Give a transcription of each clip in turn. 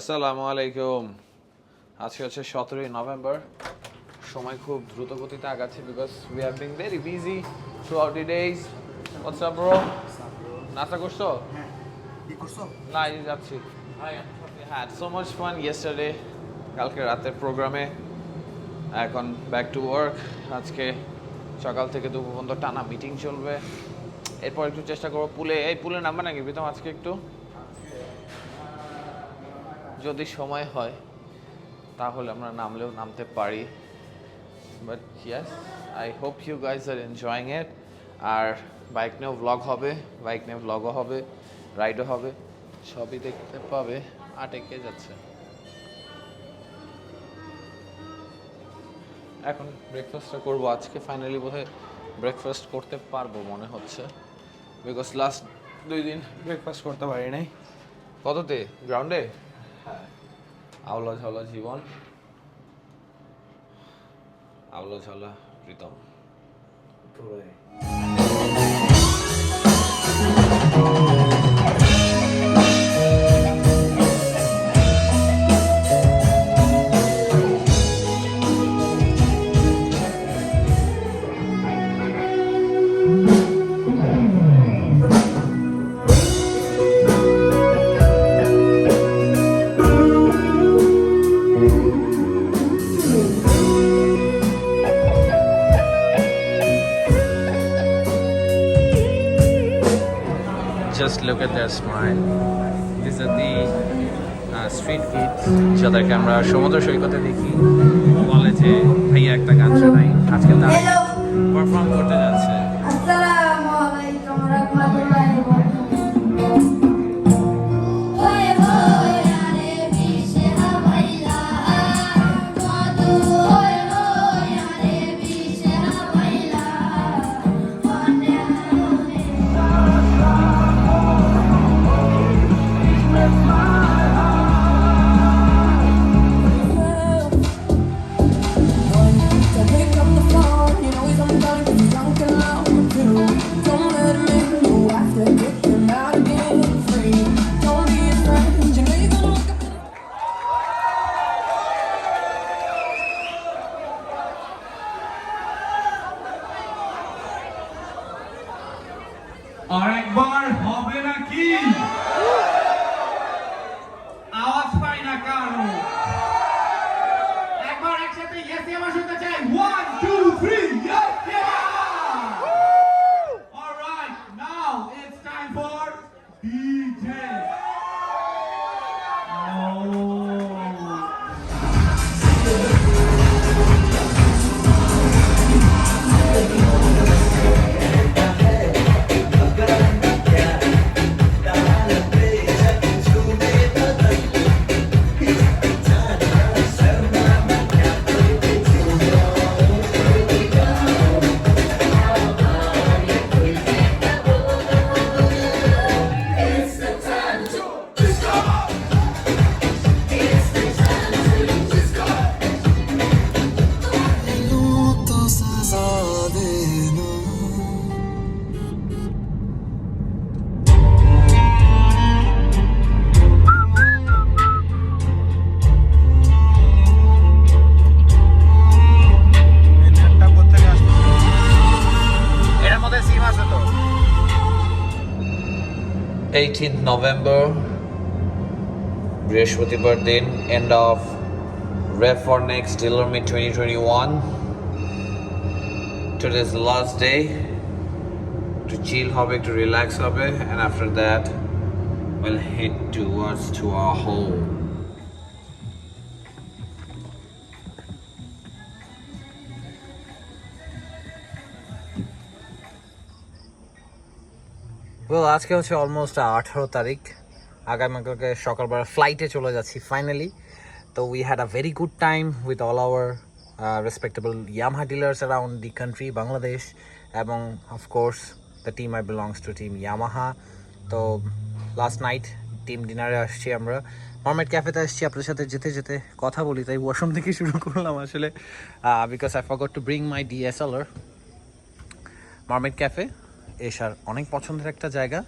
আসসালামু আলাইকুম। আজকে হচ্ছে 17ই নভেম্বর। সময় খুব দ্রুত গতিতে আগাচ্ছে because we have been very busy through out the days. What's up bro? নাস্তা করছো? হ্যাঁ, কি করছো? না, এই যাচ্ছি। Had so much fun yesterday, কালকে রাতের প্রোগ্রামে। এখন ব্যাক টু ওয়ার্ক। আজকে সকাল থেকে দুপুর পর্যন্ত টানা মিটিং চলবে। এরপর একটু চেষ্টা করবো পুলে নামবে নাকি প্রীতম আজকে একটু, যদি সময় হয় তাহলে আমরা নামলেও নামতে পারি। But yes, I hope you guys are enjoying it. আর বাইক নিয়েও ব্লগ হবে, বাইক নিয়ে ব্লগও হবে, রাইডও হবে, সবই দেখতে পাবে। আটেকে যাচ্ছে। এখন ব্রেকফাস্টটা করবো। আজকে ফাইনালি বোধহয় ব্রেকফাস্ট করতে পারবো মনে হচ্ছে, বিকজ লাস্ট 2 দিন ব্রেকফাস্ট করতে পারি নাই। কততে? গ্রাউন্ডে? আওলা ঝাওলা জীবন, আওলা ঝাওলা Pritam. Just look at their smile. These are the street kids যাদেরকে আমরা সমুদ্র সৈকতে দেখি। বলে যে ভাইয়া একটা গান শোনাই, আজকে তারা পারফর্ম করতে যাচ্ছে। আসসালামু আলাইকুম রাহমাতুল্লাহি ওয়া বারাকাতুহু। আরেকবার হবে নাকি? আওয়াজ পাই না কারো। একবার একসাথে ইয়েস আমরা শুনতে চাই। 1 2 3 yes yeah! All right, now it's time for DJ. November, বৃহস্পতিবার দিন, end of Rev for Next Dealer Meet 2021. Today is the last day. To chill হবে, to relax হবে, and after that we'll head towards to our home. Well, আজকে হচ্ছে almost 18 তারিখ। আগামীকালকে সকালবেলা ফ্লাইটে চলে যাচ্ছি ফাইনালি। তো we had a very good time with all our respectable Yamaha dealers around the country Bangladesh, এবং of course the team I belongs to team Yamaha. তো লাস্ট নাইট টিম ডিনারে আসছি আমরা, মারমেড ক্যাফেতে আসছি। আপনার সাথে যেতে যেতে কথা বলি, তাই ওয়াশরুম থেকে শুরু করলাম আসলে, because I forgot to bring my DSLR। Mermaid cafe এশার অনেক পছন্দের একটা জায়গা।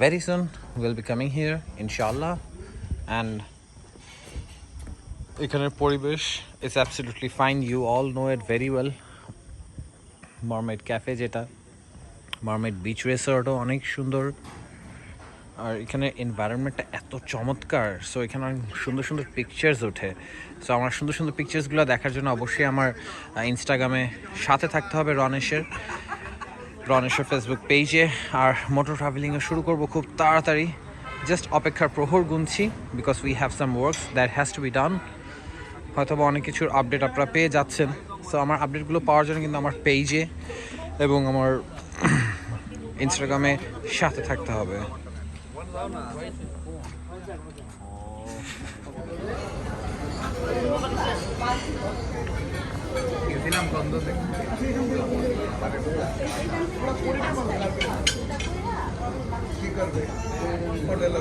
Very soon we'll be coming here, inshallah, and এখানের পরিবেশ is absolutely fine, you all know it very well. Mermaid cafe যেটা, মারমেড বিচ রিসর্টও অনেক সুন্দর। আর এখানে এনভায়রনমেন্টটা এত চমৎকার, সো এখানে অনেক সুন্দর সুন্দর পিকচার্স ওঠে। সো আমার সুন্দর সুন্দর পিকচার্সগুলো দেখার জন্য অবশ্যই আমার ইনস্টাগ্রামে সাথে থাকতে হবে রনেশের ফেসবুক পেজে। আর মোটর ট্রাভেলিংও শুরু করব খুব তাড়াতাড়ি, জাস্ট অপেক্ষার প্রহর গুনছি, because we have some works that has to be done. হয়তো বা অনেক কিছুর আপডেট আপনারা পেয়ে যাচ্ছেন। সো আমার আপডেটগুলো পাওয়ার জন্য কিন্তু আমার পেজে এবং আমার ইনস্টাগ্রামে সাথে থাকতে হবে। কি করবে হোটেল